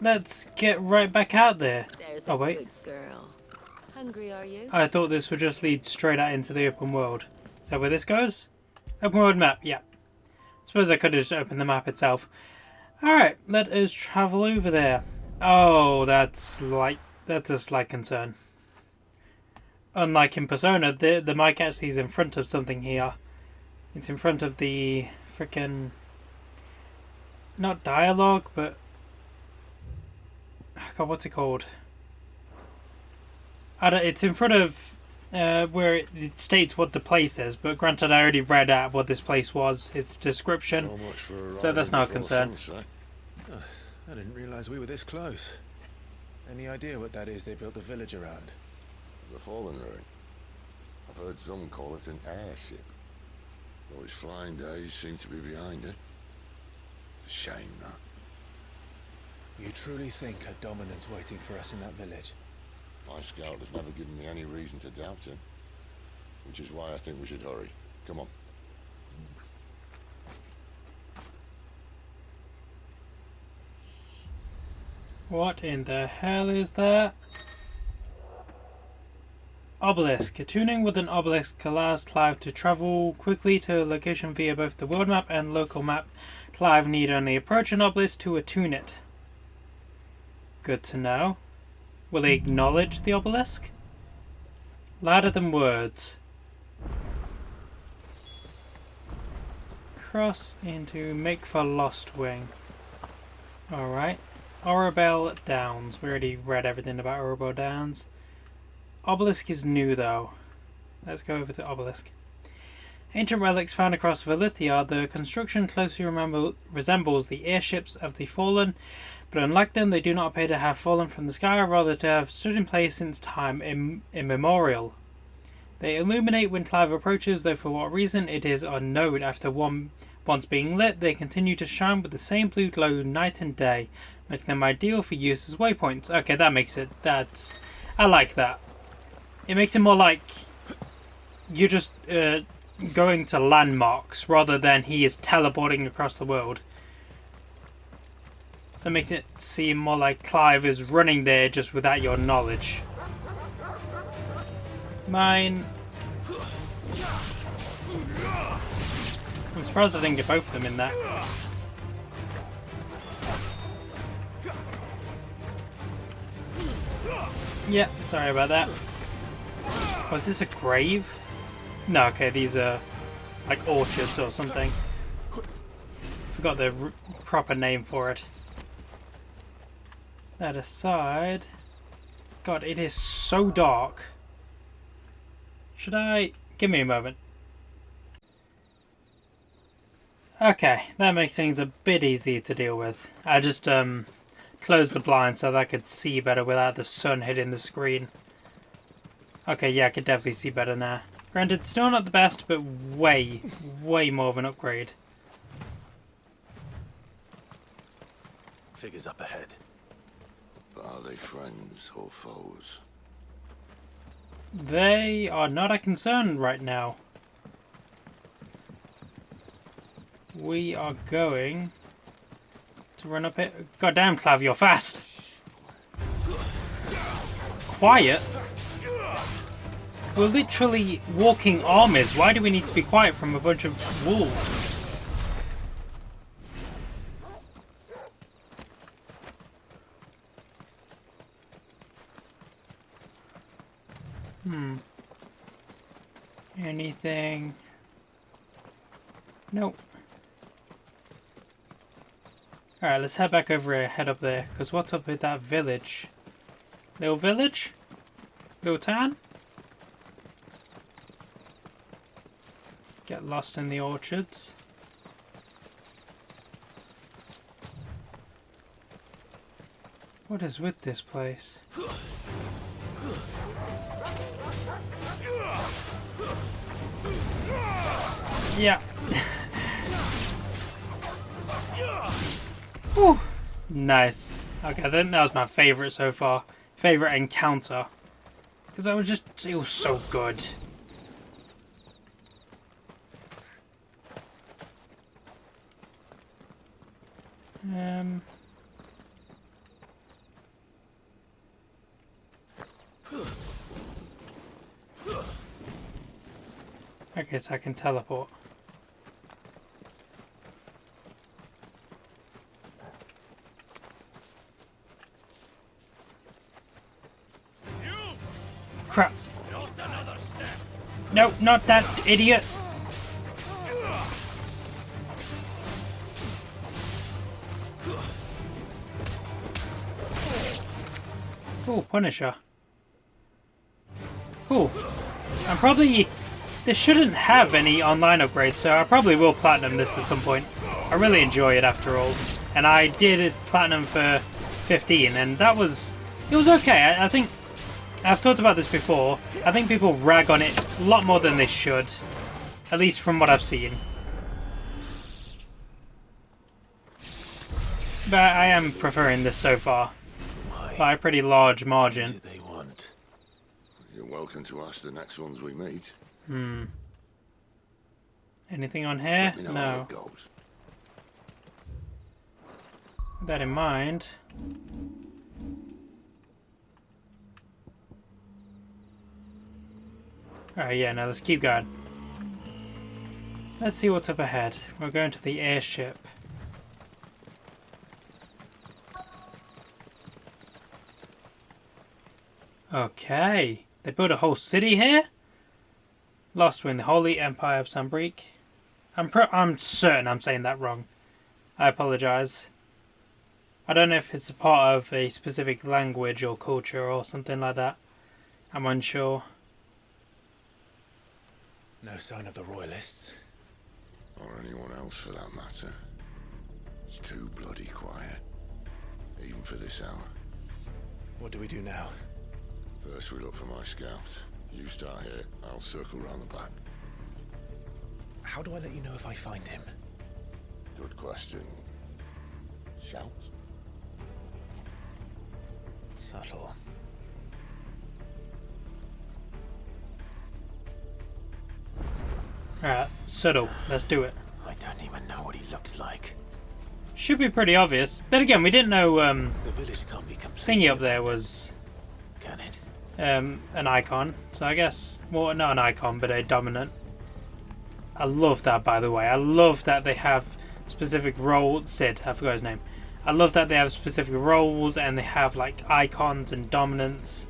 let's get right back out there. There's Oh a wait, good girl. Hungry, are you? I thought this would just lead straight out into the open world. Is that where this goes? Open world map, yeah. Suppose I could have just opened the map itself. Alright, let us travel over there. Oh, that's a slight concern. Unlike in Persona, the mic actually is in front of something here. It's in front of the frickin' not dialogue, but oh God, what's it called? It's in front of where it states what the place is. But granted, I already read out what this place was, its description, So much for so that's arriving not a before concern. sunset. I didn't realize we were this close. Any idea what that is they built the village around? The fallen ruin. I've heard some call it an airship. Though its flying days seem to be behind it. It's a shame, that. You truly think a dominant's waiting for us in that village? My scout has never given me any reason to doubt him. Which is why I think we should hurry. Come on. What in the hell is that? Obelisk. Tuning with an obelisk allows Clive to travel quickly to a location via both the world map and local map. Clive need only approach an obelisk to attune it. Good to know. Will they acknowledge the obelisk? Louder than words. Cross into Make for Lost Wing. Alright. Orabel Downs. We already read everything about Orabel Downs. Obelisk is new though. Let's go over to Obelisk. Ancient relics found across Valithia, the construction closely resembles the airships of the Fallen, but unlike them, they do not appear to have fallen from the sky, rather to have stood in place since time immemorial. They illuminate when Clive approaches, though for what reason it is unknown. After once being lit, they continue to shine with the same blue glow night and day, making them ideal for use as waypoints. Okay, that makes it. I like that. It makes it more like you're just going to landmarks rather than he is teleporting across the world. That makes it seem more like Clive is running there just without your knowledge. Mine. I'm surprised I didn't get both of them in that. Yeah, sorry about that. Oh, is this a grave? No, okay, these are like orchards or something. Forgot the proper name for it. That aside... God, it is so dark. Should I... Give me a moment. Okay, that makes things a bit easier to deal with. I just closed the blinds so that I could see better without the sun hitting the screen. Okay, yeah, I could definitely see better now. Granted, still not the best, but way, way more of an upgrade. Figures up ahead. But are they friends or foes? They are not a concern right now. We are going to run up it. Goddamn, Clav, you're fast. Quiet? We're literally walking armies. Why do we need to be quiet from a bunch of wolves? Anything? Nope. Alright, let's head back over here, head up there. Because what's up with that village? Little village? Little town? Get lost in the orchards. What is with this place? Yeah. Whew. Nice. Okay, I think that was my favourite so far. Favourite encounter. Because that was just, it was so good. Okay, so I can teleport. Crap. No, not that idiot. Cool, Punisher. Cool. I'm probably... This shouldn't have any online upgrades, so I probably will platinum this at some point. I really enjoy it after all. And I did it platinum for 15, and that was... It was okay. I think... I've talked about this before. I think people rag on it a lot more than they should. At least from what I've seen. But I am preferring this so far. By a pretty large margin. What do they want? You're welcome to ask the next ones we meet. Anything on here? Let me know how No. it goes. With that in mind. Alright, yeah, now let's keep going. Let's see what's up ahead. We're going to the airship. Okay. They built a whole city here? Lost were in the Holy Empire of Sunbreak. I'm certain I'm saying that wrong. I apologise. I don't know if it's a part of a specific language or culture or something like that. I'm unsure. No sign of the royalists. Or anyone else for that matter. It's too bloody quiet. Even for this hour. What do we do now? First we look for my scouts. You start here, I'll circle round the back. How do I let you know if I find him? Good question. Shout? Subtle. Alright, subtle. Let's do it. I don't even know what he looks like. Should be pretty obvious. Then again, we didn't know The village can't be completely thingy up there was can it? an icon. So I guess, well, not an icon, but a dominant. I love that, by the way. I love that they have specific roles. Sid, I forgot his name. I love that they have specific roles and they have like icons and dominants.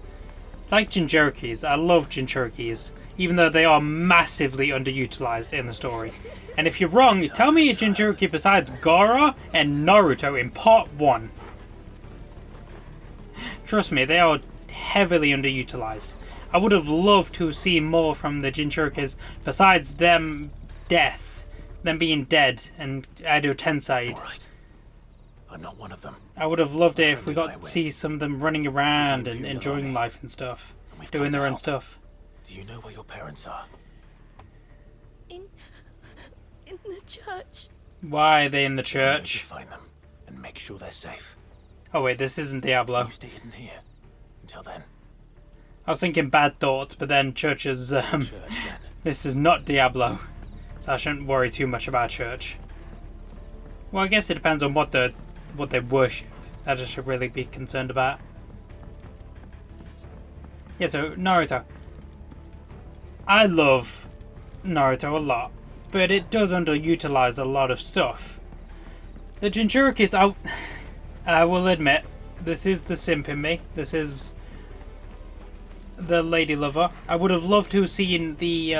Like Jinchurikis. I love Jinchurikis, even though they are massively underutilized in the story. And if you're wrong, tell me a Jinchuriki besides Gaara and Naruto in part 1. Trust me, they are heavily underutilized. I would have loved to have seen more from the Jinchurikis besides them being dead and Edo Tensei. All right. I'm not one of them. I would have loved it if we got to see some of them running around and enjoying life and stuff, doing their own stuff. Do you know where your parents are? In the church. Why are they in the You church? find them and make sure they're safe. Oh wait, this isn't Diablo. You stay hidden here. Until then. I was thinking bad thoughts, but then church is Church then. this is not Diablo, so I shouldn't worry too much about church. Well, I guess it depends on what they worship. That I should really be concerned about. Yeah, so Naruto. I love Naruto a lot, but it does underutilize a lot of stuff. The Jinchurikis, I will admit, this is the simp in me. This is the lady lover. I would have loved to have seen the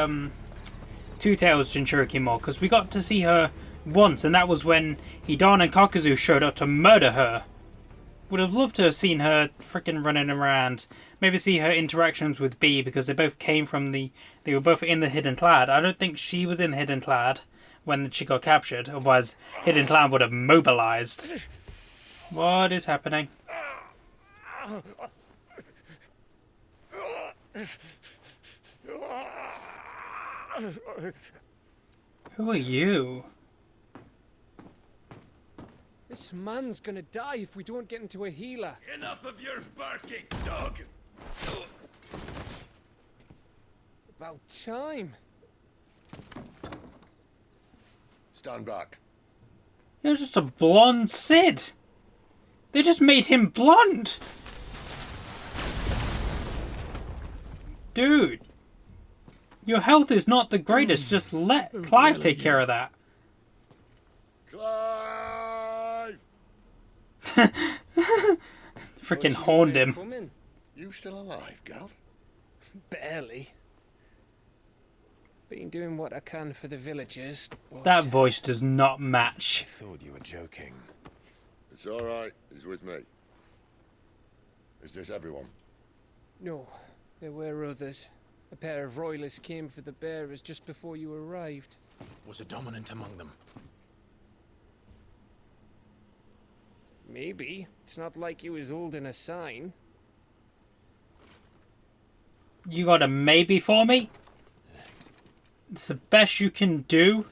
Two Tails Jinchuriki more, because we got to see her once, and that was when Hidan and Kakuzu showed up to murder her. Would have loved to have seen her freaking running around. Maybe see her interactions with B, because they both came from they were both in the Hidden Clad. I don't think she was in the Hidden Clad when she got captured, otherwise Hidden Clad would have mobilized. What is happening? Who are you? This man's gonna die if we don't get into a healer. Enough of your barking, dog! About time. Stand back. You're just a blonde Sid. They just made him blonde. Dude. Your health is not the greatest. Just let Clive take care of that. Clive! Freaking horned him. Coming. You still alive, Gav? Barely. Been doing what I can for the villagers. But That voice does not I match. thought you were joking. It's all right. He's with me. Is this everyone? No, there were others. A pair of royalists came for the bearers just before you arrived. Was a dominant among them? Maybe. It's not like he was holding a sign. You got a maybe for me? It's the best you can do?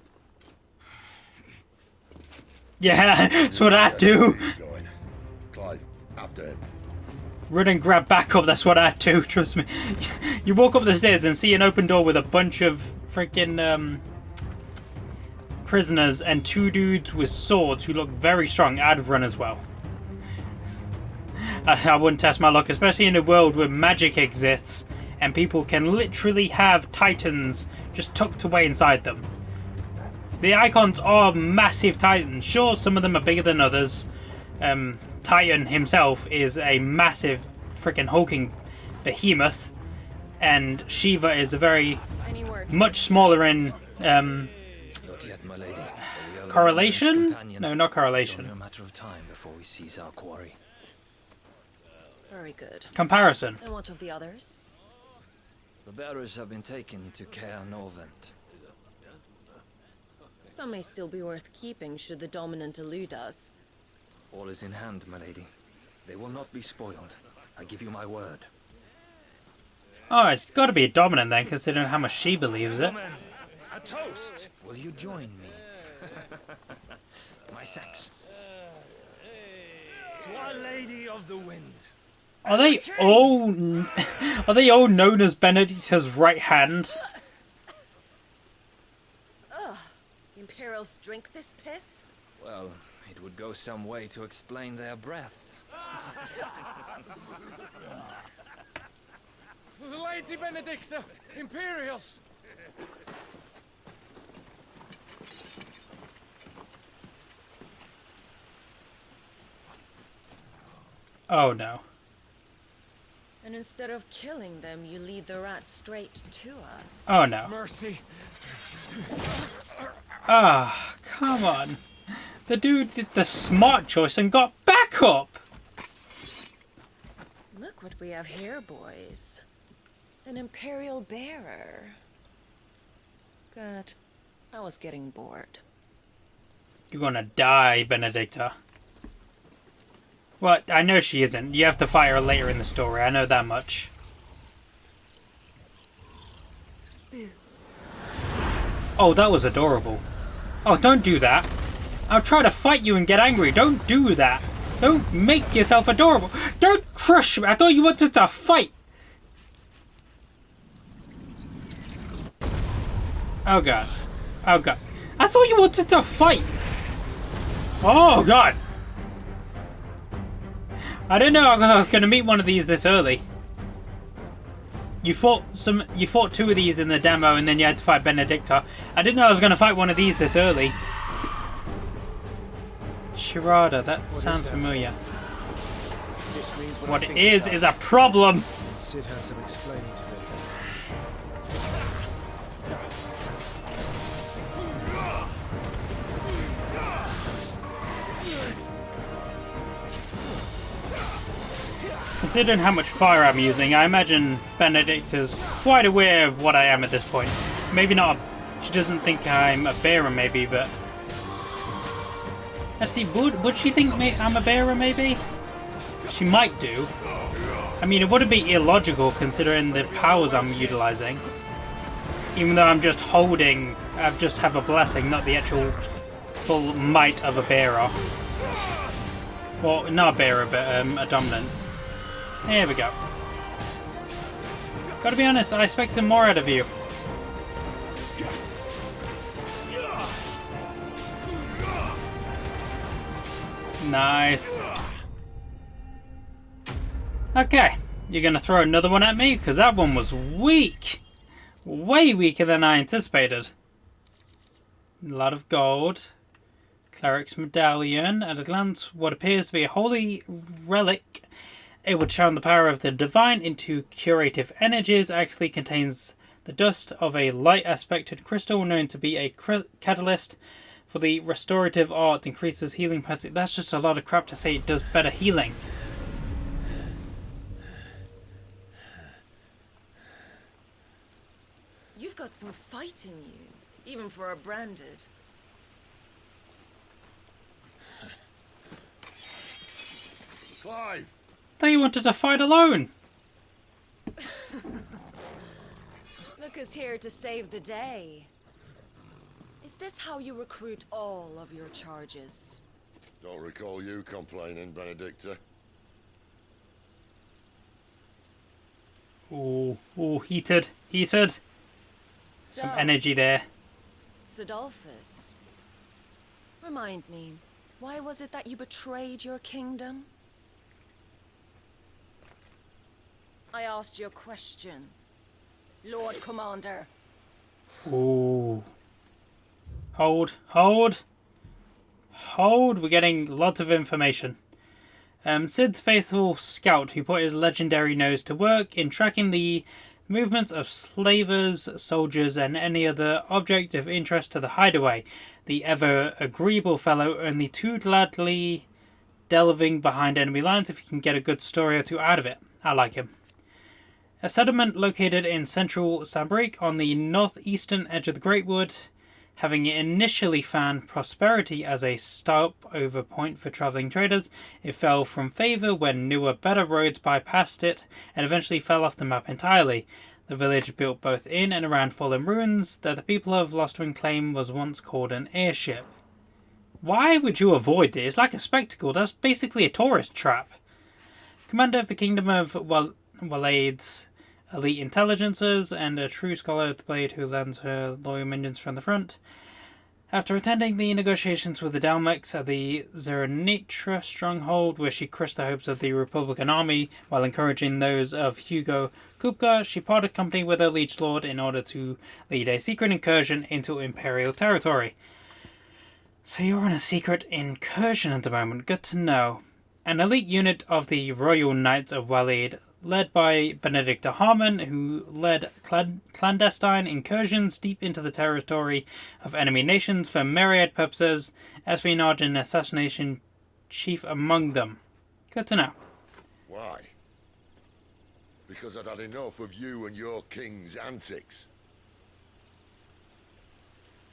Yeah, that's what I do. Where are you going? Clive, after him. Run and grab backup, that's what I do, trust me. You walk up the stairs and see an open door with a bunch of freaking prisoners and two dudes with swords who look very strong. I'd run as well. I wouldn't test my luck, especially in a world where magic exists and people can literally have titans just tucked away inside them. The icons are massive titans. Sure, some of them are bigger than others. Titan himself is a massive freaking hulking behemoth, and Shiva is a very Any word? much smaller in Not yet, my lady. But we are correlation? companion. No, not It's only correlation. a matter of time before we seize our quarry. Very good. Comparison. And what of the others? The bearers have been taken to Caer Novent. Some may still be worth keeping should the dominant elude us. All is in hand, my lady. They will not be spoiled. I give you my word. Oh, it's got to be a dominant then, considering how much she believes it. Gentlemen, a toast. Will you join me? My thanks. To Our Lady of the Wind. Are they all? Are they all known as Benedicta's right hand? Imperials drink this piss? Well, it would go some way to explain their breath. Lady Benedicta! Imperials! Oh no. And instead of killing them, you lead the rats straight to us. Oh no. Mercy! Ah, come on. The dude did the smart choice and got back up. Look what we have here, boys. An Imperial bearer. Good. I was getting bored. You're gonna die, Benedicta. Well, I know she isn't. You have to fight her later in the story. I know that much. Oh, that was adorable. Oh, don't do that. I'll try to fight you and get angry. Don't do that. Don't make yourself adorable. Don't crush me. I thought you wanted to fight. Oh, God. Oh, God. I thought you wanted to fight. Oh, God. I didn't know I was going to meet one of these this early. You fought two of these in the demo, and then you had to fight Benedicta. I didn't know I was going to fight one of these this early. Sharada, that sounds familiar. This means What I it think is does. a problem. Sid has some explaining to do. Considering how much fire I'm using, I imagine Benedicta's quite aware of what I am at this point. Maybe not. She doesn't think I'm a bearer, maybe, but... Actually, would she think I'm a bearer, maybe? She might do. I mean, it wouldn't be illogical considering the powers I'm utilizing. Even though I'm just holding... I just have a blessing, not the actual full might of a bearer. Well, not a bearer, but a dominant. There we go. Gotta be honest, I expected more out of you. Nice. Okay, you're gonna throw another one at me? Because that one was weak. Way weaker than I anticipated. A lot of gold. Cleric's medallion. At a glance, what appears to be a holy relic able to channel the power of the divine into curative energies actually contains the dust of a light aspected crystal known to be a catalyst for the restorative art, increases healing potency. That's just a lot of crap to say it does better healing. You've got some fight in you, even for a branded. Clive! Thought you wanted to fight alone. Look who's here to save the day. Is this how you recruit all of your charges? Don't recall you complaining, Benedicta. Ooh, heated. Some energy there. Sidolphus, remind me, why was it that you betrayed your kingdom? I asked you a question, Lord Commander. Ooh. Hold. We're getting lots of information. Sid's faithful scout who put his legendary nose to work in tracking the movements of slavers, soldiers, and any other object of interest to the hideaway. The ever agreeable fellow, only too gladly delving behind enemy lines if he can get a good story or two out of it. I like him. A settlement located in central Sambrique on the northeastern edge of the Great Wood, having initially found prosperity as a stopover point for travelling traders, it fell from favour when newer, better roads bypassed it and eventually fell off the map entirely. The village, built both in and around fallen ruins that the people of Lostwind claim was once called an airship. Why would you avoid it? It's like a spectacle. That's basically a tourist trap. Commander of the Kingdom of Walade's elite intelligences and a true scholar of the blade who lends her loyal minions from the front. After attending the negotiations with the Dalmex at the Zerenitra stronghold, where she crushed the hopes of the Republican army while encouraging those of Hugo Kupka, she parted company with her liege lord in order to lead a secret incursion into Imperial territory. So you're on a secret incursion at the moment, good to know. An elite unit of the Royal Knights of Walid, led by Benedicta Harmon, who led clandestine incursions deep into the territory of enemy nations for myriad purposes, espionage and assassination chief among them. Good to know. Why? Because I'd had enough of you and your king's antics.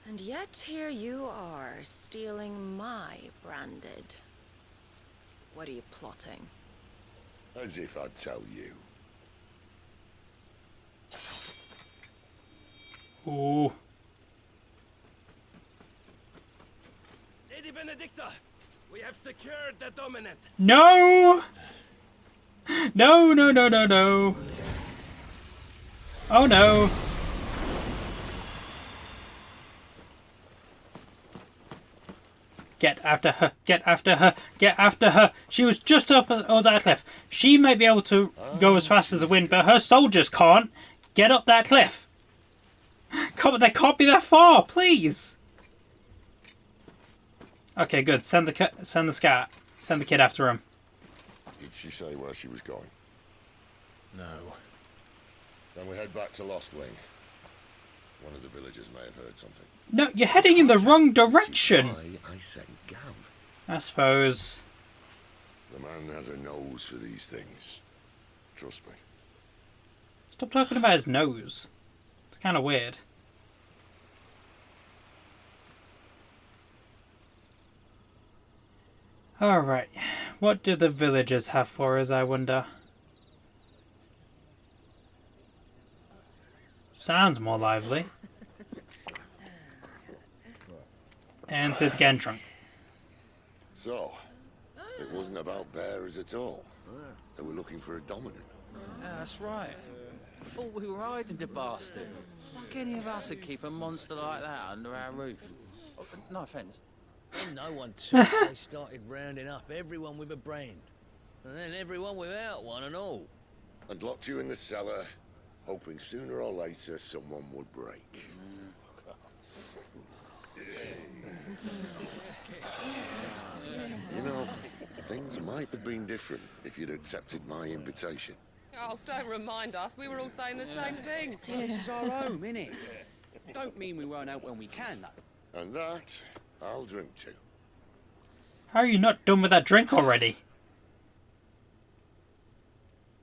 And yet here you are, stealing my branded. What are you plotting? As if I'd tell you. Ooh. Lady Benedicta, we have secured the dominant. No! No. Oh no. Get after her. She was just up on that cliff. She might be able to go as fast as the wind, but her soldiers can't get up that cliff. They can't be that far, please. Okay, good. Send the scout. Send the kid after him. Did she say where she was going? No. Then we head back to Lost Wing. One of the villagers may have heard something. No, you're heading in the wrong direction. I said Gav. I suppose. The man has a nose for these things. Trust me. Stop talking about his nose. It's kind of weird. Alright. What do the villagers have for us, I wonder? Sounds more lively. And Sid's getting drunk. So, it wasn't about bearers at all. They were looking for a dominant. Yeah, that's right. Thought we were hiding the bastard. Like any of us would keep a monster like that under our roof. Oh, no offence. And no one took. They started rounding up everyone with a brand. And then everyone without one and all. And locked you in the cellar, hoping sooner or later someone would break. You know, things might have been different if you'd accepted my invitation. Oh, don't remind us. We were all saying the same thing. Well, this is our home, innit? Don't mean we won't out when we can, though. And that, I'll drink to. How are you not done with that drink already?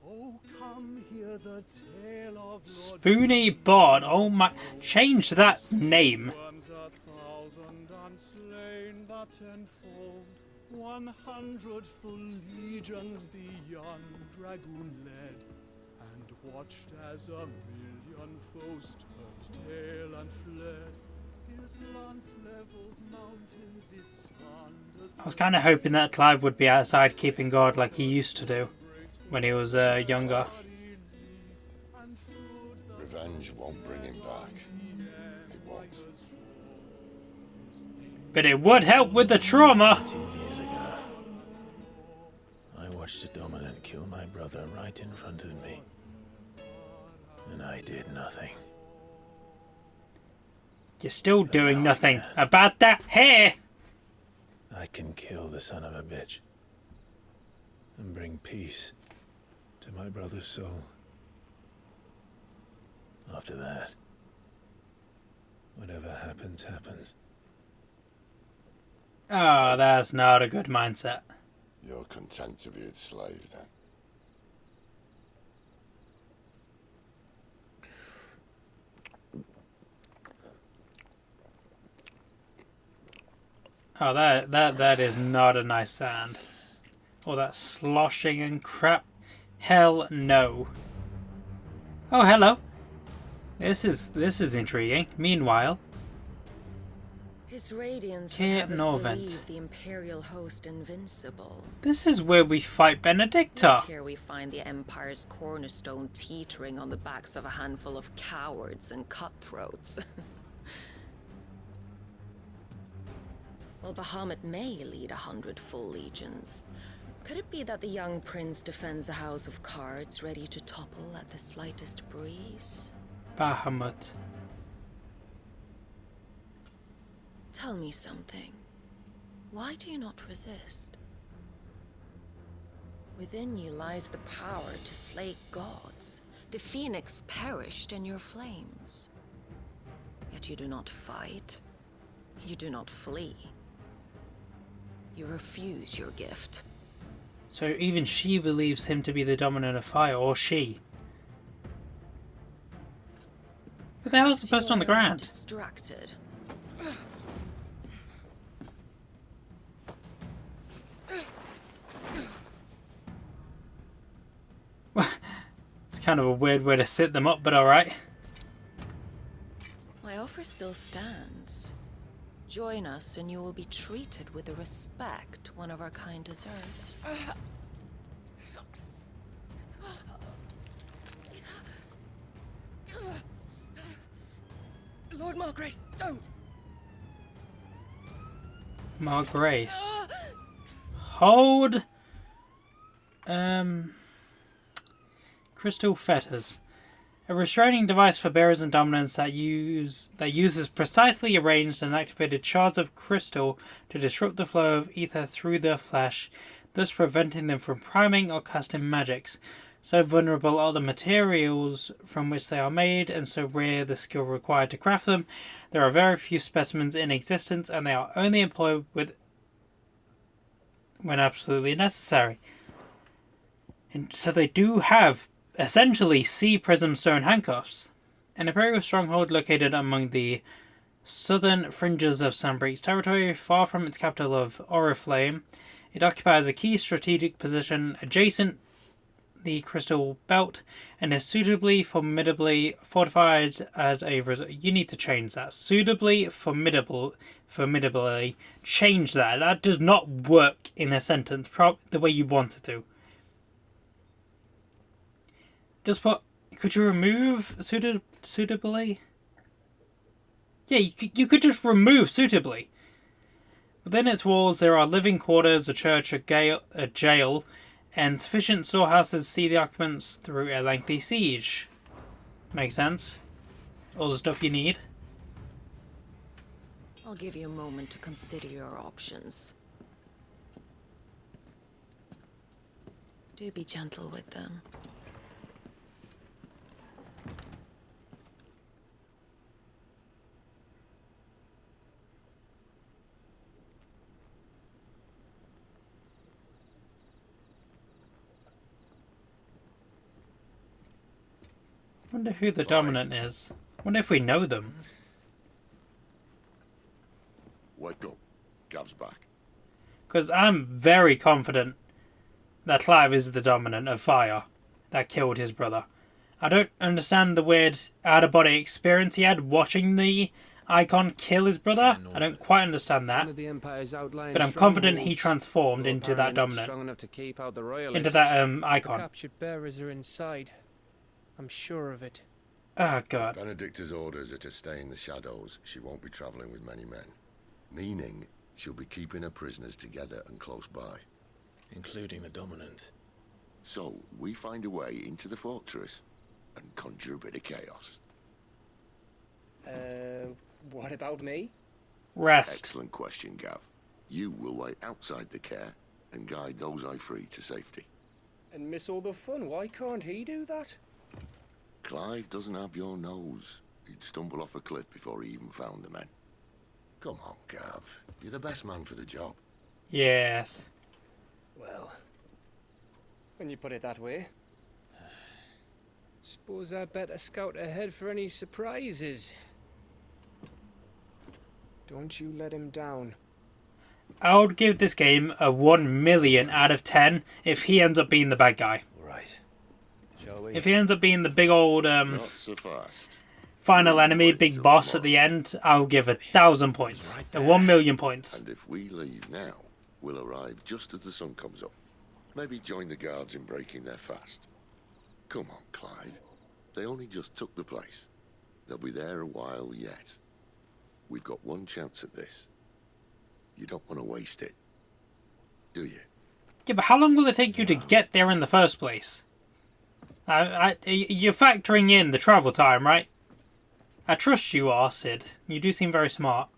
Oh, come hear the tale of Spoony Bard. Oh my. Change that name. worms a thousand unslain but tenfold. 100 full legions the young dragoon led, and watched as a million foes turned tail and fled. His lance levels mountains, it sanders. I was kind of hoping that Clive would be outside keeping guard like he used to do when he was younger. Revenge won't bring him back. It won't. But it would help with the trauma. 2 years ago, I watched a dominant kill my brother right in front of me. And I did nothing. You're still doing nothing about that hair. I can kill the son of a bitch and bring peace to my brother's soul. After that, whatever happens, happens. Oh, that's not a good mindset. You're content to be its slave, then? Oh, that is not a nice sound. All that sloshing and crap. Hell no. Oh, hello. This is intriguing. Meanwhile, His radiance would Kate have us Norvent. believe the Imperial host invincible. this is where we fight Benedicta. Yet here we find the Empire's cornerstone teetering on the backs of a handful of cowards and cutthroats. Well, Bahamut may lead 100 full legions. Could it be that the young prince defends a house of cards ready to topple at the slightest breeze? Bahamut. Tell me something. Why do you not resist? Within you lies the power to slay gods. The phoenix perished in your flames. Yet you do not fight. You do not flee. You refuse your gift. So even she believes him to be the dominant of fire, or she. But the hell's the person on the You are ground? Distracted. It's kind of a weird way to sit them up, but alright. My offer still stands. Join us and you will be treated with the respect one of our kind deserves. Lord Margrace, don't! Margrace. Hold. Crystal fetters. A restraining device for bearers and dominants that uses precisely arranged and activated shards of crystal to disrupt the flow of ether through their flesh, thus preventing them from priming or casting magics. So vulnerable are the materials from which they are made, and so rare the skill required to craft them. There are very few specimens in existence, and they are only employed when absolutely necessary. And so they do have essentially sea prism stone handcuffs. An imperial stronghold located among the southern fringes of Sanbreque's territory, far from its capital of Oriflame. It occupies a key strategic position adjacent the crystal belt and is suitably formidably fortified as a result. You need to change that. Suitably formidably change that. That does not work in a sentence the way you want it to. Just put. Could you remove suitably? Yeah, you could just remove suitably. Within its walls there are living quarters, a church, a jail, and sufficient storehouses see the occupants through a lengthy siege. Makes sense. All the stuff you need. I'll give you a moment to consider your options. Do be gentle with them. Wonder who the Clyde. dominant is. Wonder if we know them. Wake up. Gav's back. Because I'm very confident that Clive is the dominant of fire that killed his brother. I don't understand the weird out-of-body experience he had watching the icon kill his brother. I don't quite understand that. One of the Empire's outlying But I'm confident he strongholds, transformed though into that apparently not dominant. strong enough to keep out the royalists. Into that The icon. captured bearers are inside. I'm sure of it. Oh god. Benedicta's orders are to stay in the shadows. She won't be travelling with many men. Meaning, she'll be keeping her prisoners together and close by. Including the dominant. So, we find a way into the fortress and conjure a bit of chaos. What about me? Rest. Excellent question, Gav. You will wait outside the care and guide those I free to safety. And miss all the fun. Why can't he do that? Clive doesn't have your nose. He'd stumble off a cliff before he even found the men. Come on, Gav. You're the best man for the job. Yes. Well, when you put it that way. Suppose I better scout ahead for any surprises. Don't you let him down. I would give this game a 1 million out of 10 if he ends up being the bad guy. Right. Shall we? If he ends up being the big old Not so fast. final We'll enemy, wait big till boss tomorrow. at the end, I'll give 1,000 points. Right A there. 1 million points. And if we leave now, we'll arrive just as the sun comes up. Maybe join the guards in breaking their fast. Come on, Clyde. They only just took the place. They'll be there a while yet. We've got one chance at this. You don't want to waste it, do you? Yeah, but how long will it take you to get there in the first place? You're factoring in the travel time, right? I trust you are, Sid. You do seem very smart.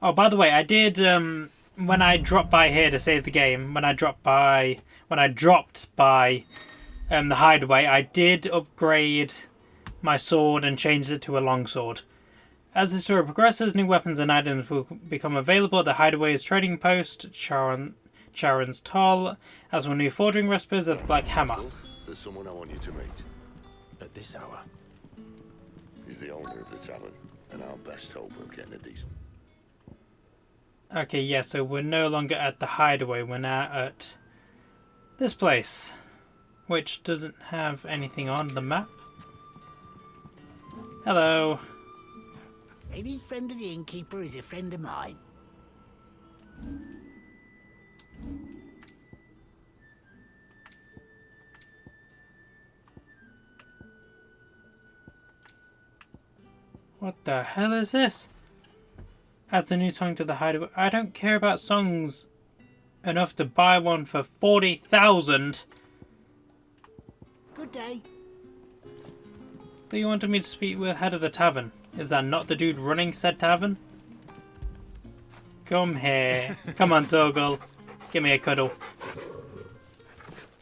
Oh, by the way, I did, when I dropped by here to save the game, when I dropped by the hideaway, I did upgrade my sword and changed it to a longsword. As the story progresses, new weapons and items will become available at the hideaway's trading post, Charon's Toll, as will new forging recipes at the Black Hammer. There's someone I want you to meet. At this hour. He's the owner of the tavern, and our best hope of getting a decent. Okay, yeah, so we're no longer at the hideaway, we're now at this place, which doesn't have anything on the map. Hello. Any friend of the innkeeper is a friend of mine. What the hell is this? Add the new song to the hideaway. I don't care about songs enough to buy one for 40,000. Good day. Do you wanted me to speak with head of the tavern? Is that not the dude running said tavern? Come here. Come on, Torgal. Give me a cuddle.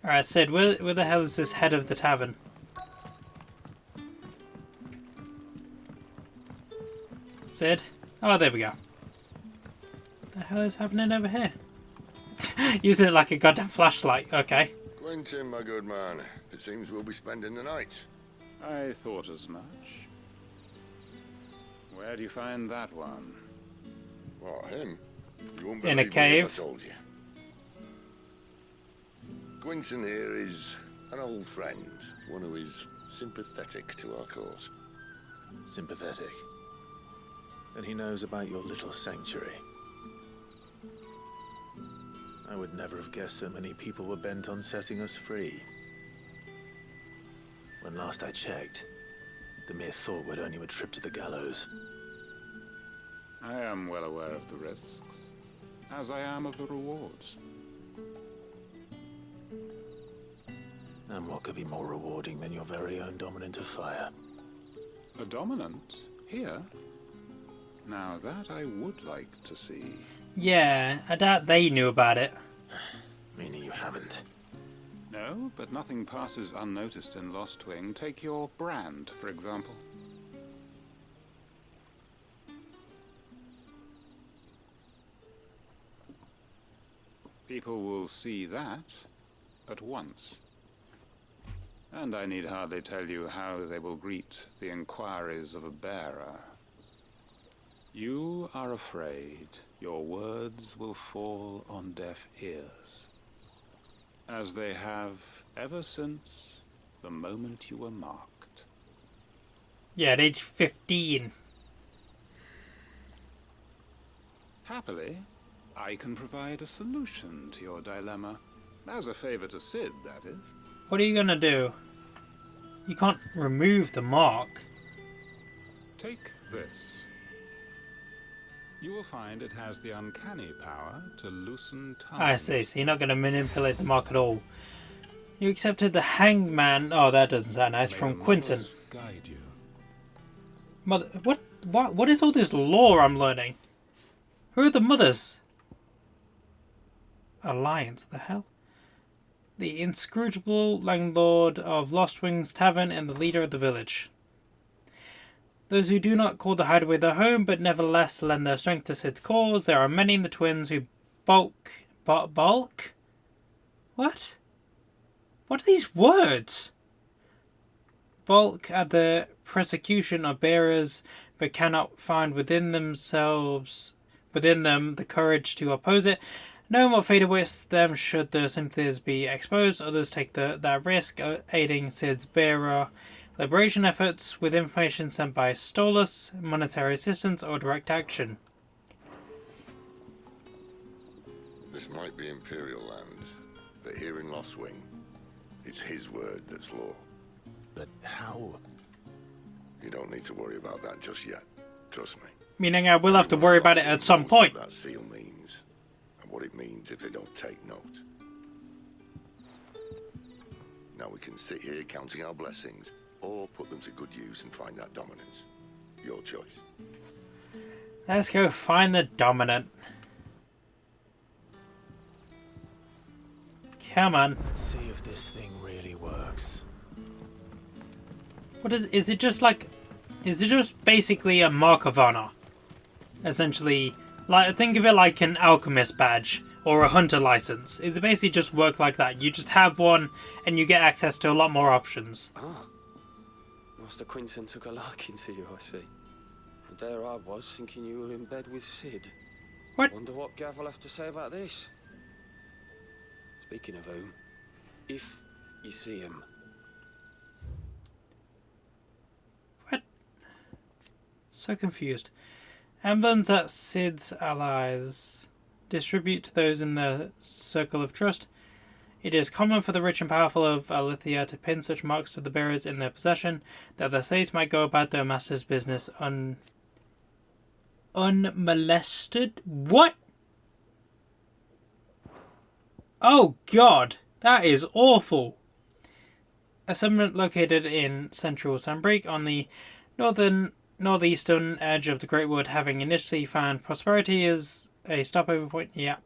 Alright, Sid, where the hell is this head of the tavern? Sid? Oh, there we go. What the hell is happening over here? Using it like a goddamn flashlight. Okay. Quentin, my good man. It seems we'll be spending the night. I thought as much. Where do you find that one? What, him? You won't In a believe me cave. if I told you. Quentin here is an old friend, one who is sympathetic to our cause. Sympathetic. And he knows about your little sanctuary. I would never have guessed so many people were bent on setting us free. When last I checked, the mere thought would earn you a trip to the gallows. I am well aware of the risks, as I am of the rewards. And what could be more rewarding than your very own dominant of fire? A dominant? Here? Now that I would like to see. Yeah, I doubt they knew about it. Meaning you haven't. No, but nothing passes unnoticed in Lost Wing. Take your brand, for example. People will see that at once. And I need hardly tell you how they will greet the inquiries of a bearer. You are afraid your words will fall on deaf ears, as they have ever since the moment you were marked. Yeah, at age 15. Happily, I can provide a solution to your dilemma. As a favor to Sid, that is. What are you gonna do? You can't remove the mark. Take this. You will find it has the uncanny power to loosen tongues. I see, so you're not gonna manipulate the mark at all. You accepted the hangman. Oh, that doesn't sound nice. From Quinton. Guide you. Mother, what is all this lore I'm learning? Who are the mothers? Alliance, the hell? The inscrutable landlord of Lost Wings Tavern and the leader of the village. Those who do not call the hideaway their home, but nevertheless lend their strength to Sid's cause. There are many in the twins who bulk? What? What are these words? Bulk at the persecution of bearers, but cannot find within them the courage to oppose it. Knowing what fate awaits them should their sympathies be exposed, others take that risk, aiding Sid's bearer liberation efforts with information sent by Stolas, monetary assistance, or direct action. This might be Imperial land, but here in Lost Wing, it's his word that's law. But how? You don't need to worry about that just yet. Trust me. Meaning I will have to worry about it at some point. What that seal means, and what it means if they don't take note. Now we can sit here counting our blessings, or put them to good use and find that dominance. Your choice. Let's go find the dominant. Come on. Let's see if this thing really works. What is it just like? Is it just basically a mark of honor? Essentially, like think of it like an alchemist badge or a hunter license. Is it basically just work like that? You just have one and you get access to a lot more options. Ah, Master Quinton took a liking to you, I see. And there I was, thinking you were in bed with Sid. What? Wonder what Gav will have to say about this. Speaking of whom, if you see him. What? So confused. Emblems that Sid's allies distribute to those in their circle of trust. It is common for the rich and powerful of Alithia to pin such marks to the bearers in their possession, that their slaves might go about their master's business unmolested. What? Oh God, that is awful. A settlement located in central Sanbreak on the northeastern edge of the Great Wood, having initially found prosperity as a stopover point. Yeah.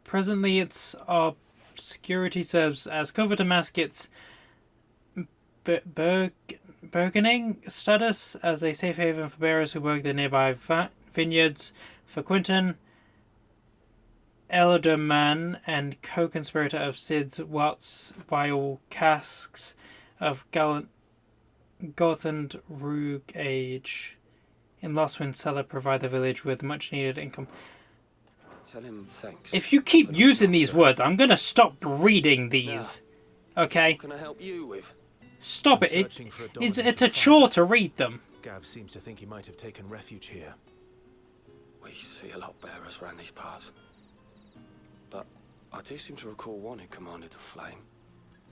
Presently, its obscurity serves as cover to mask its burgeoning status as a safe haven for bearers who work the nearby vineyards. For Quinton, Elderman and co-conspirator of Sid's Watts, vile casks of Goth and Rogue age in Lost Wind Cellar provide the village with much needed income. Tell him thanks. If you keep using these words, I'm gonna stop reading these. Okay? What can I help you with? Stop it. It's a chore to read them. Gav seems to think he might have taken refuge here. We see a lot of bearers around these parts. But I do seem to recall one who commanded the flame.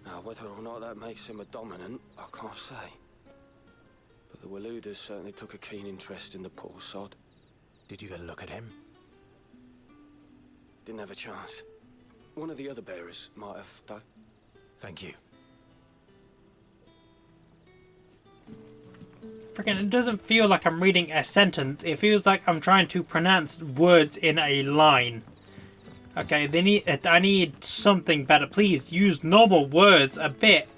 Now, whether or not that makes him a dominant, I can't say. But the Waluders certainly took a keen interest in the poor sod. Did you get a look at him? Didn't have a chance. One of the other bearers might have, though. Thank you. Freaking, it doesn't feel like I'm reading a sentence. It feels like I'm trying to pronounce words in a line. Okay, I need something better. Please use normal words a bit.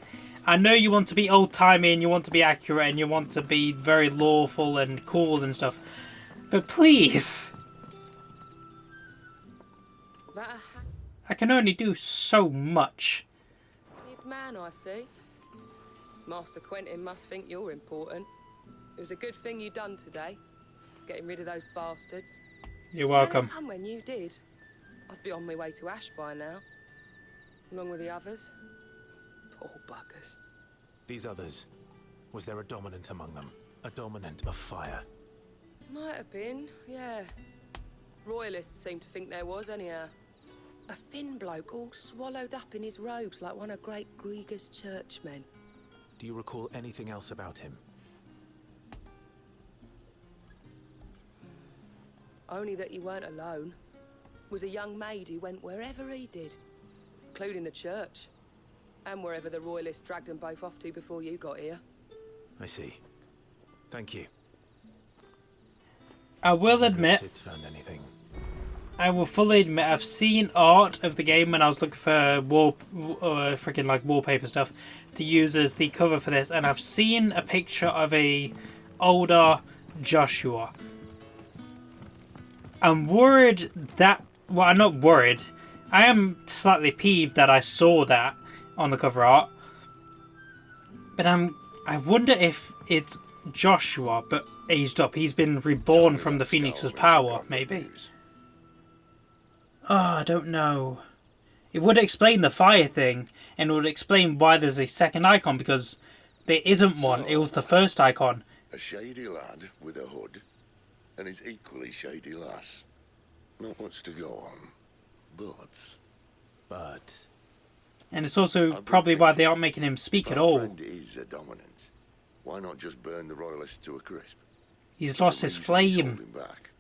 I know you want to be old-timey and you want to be accurate and you want to be very lawful and cool and stuff. But please! I can only do so much. Good man, I see. Master Quentin must think you're important. It was a good thing you done today, getting rid of those bastards. You're welcome. Come when you did, I'd be on my way to Ash by now, along with the others. Poor buggers. These others, was there a dominant among them? A dominant of fire? Might have been, yeah. Royalists seem to think there was, anyhow. A thin bloke all swallowed up in his robes like one of Great Grieger's churchmen. Do you recall anything else about him? Only that he weren't alone. Was a young maid who went wherever he did, including the church, and wherever the Royalists dragged them both off to before you got here. I see. Thank you. I will admit, Found anything? I will fully admit, I've seen art of the game when I was looking for freaking like wallpaper stuff to use as the cover for this, and I've seen a picture of a older Joshua. I'm worried that, well, I'm not worried. I am slightly peeved that I saw that on the cover art, but I wonder if it's Joshua but aged up. He's been reborn from the Phoenix's power, maybe. Oh, I don't know. It would explain the fire thing, and it would explain why there's a second icon, because there isn't one. It was the first icon. A shady lad with a hood, and his equally shady lass. Not much to go on, but... And it's also probably why they aren't making him speak at all. Our friend is a dominant. Why not just burn the Royalists to a crisp? He's lost his flame. Holding back,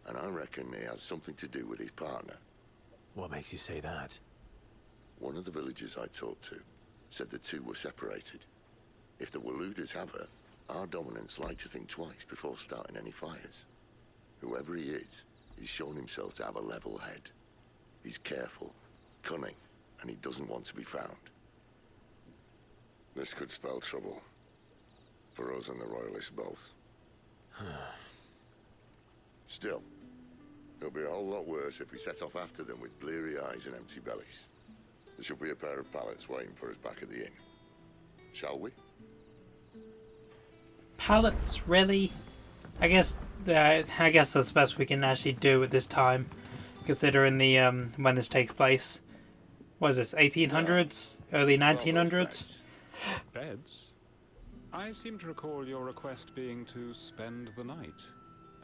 and I reckon he has something to do with his partner. What makes you say that? One of the villagers I talked to said the two were separated. If the Waluders have her, our dominants like to think twice before starting any fires. Whoever he is, he's shown himself to have a level head. He's careful, cunning, and he doesn't want to be found. This could spell trouble. For us and the Royalists both. Still, it'll be a whole lot worse if we set off after them with bleary eyes and empty bellies. There should be a pair of pallets waiting for us back at the inn. Shall we? Pallets, really? I guess that's the best we can actually do at this time, considering the when this takes place. What is this? 1800s, early 1900s? Beds? I seem to recall your request being to spend the night,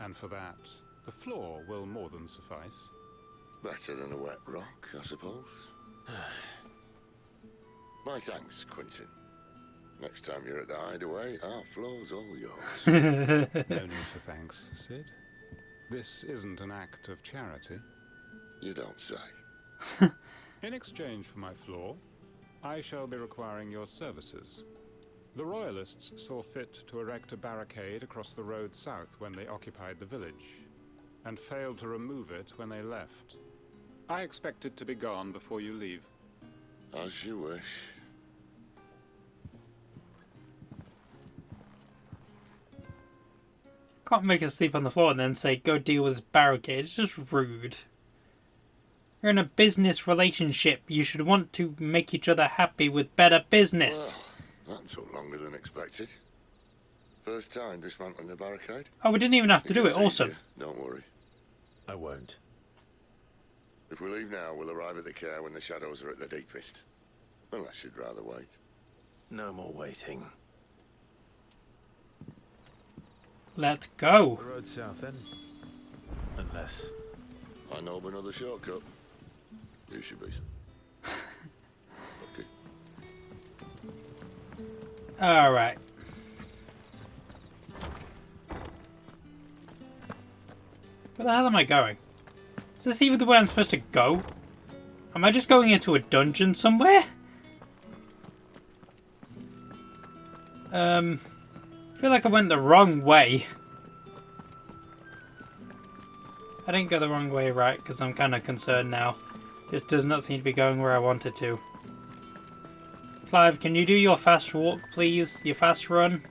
and for that, the floor will more than suffice. Better than a wet rock, I suppose. My thanks, Quentin. Next time you're at the hideaway, our floor's all yours. No need for thanks, Sid. This isn't an act of charity. You don't say. In exchange for my floor, I shall be requiring your services. The Royalists saw fit to erect a barricade across the road south when they occupied the village, and failed to remove it when they left. I expect it to be gone before you leave. As you wish. Can't make us sleep on the floor and then say, go deal with this barricade. It's just rude. You're in a business relationship. You should want to make each other happy with better business. Well, that took longer than expected. First time dismantling a barricade? Oh, we didn't even have to do it. Awesome. Don't worry. I won't. If we leave now, we'll arrive at the care when the shadows are at their deepest. Unless you'd rather wait. No more waiting. Let's go. The road south then. Unless... I know of another shortcut. You should be. Okay. Alright. Where the hell am I going? Is this even the way I'm supposed to go? Am I just going into a dungeon somewhere? I feel like I went the wrong way. I didn't go the wrong way, right? Because I'm kind of concerned now. This does not seem to be going where I wanted to. Clive, can you do your fast walk, please? Your fast run?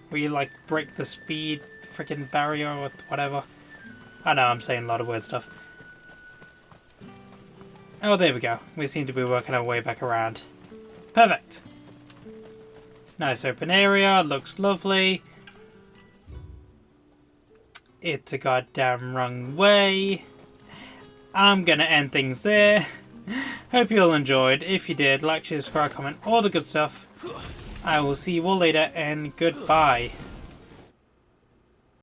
Where you, like, break the speed freaking barrier or whatever. I know, I'm saying a lot of weird stuff. Oh, there we go. We seem to be working our way back around. Perfect. Nice open area. Looks lovely. It's a goddamn wrong way. I'm gonna end things there. Hope you all enjoyed. If you did, like, share, subscribe, comment, all the good stuff. I will see you all later, and goodbye.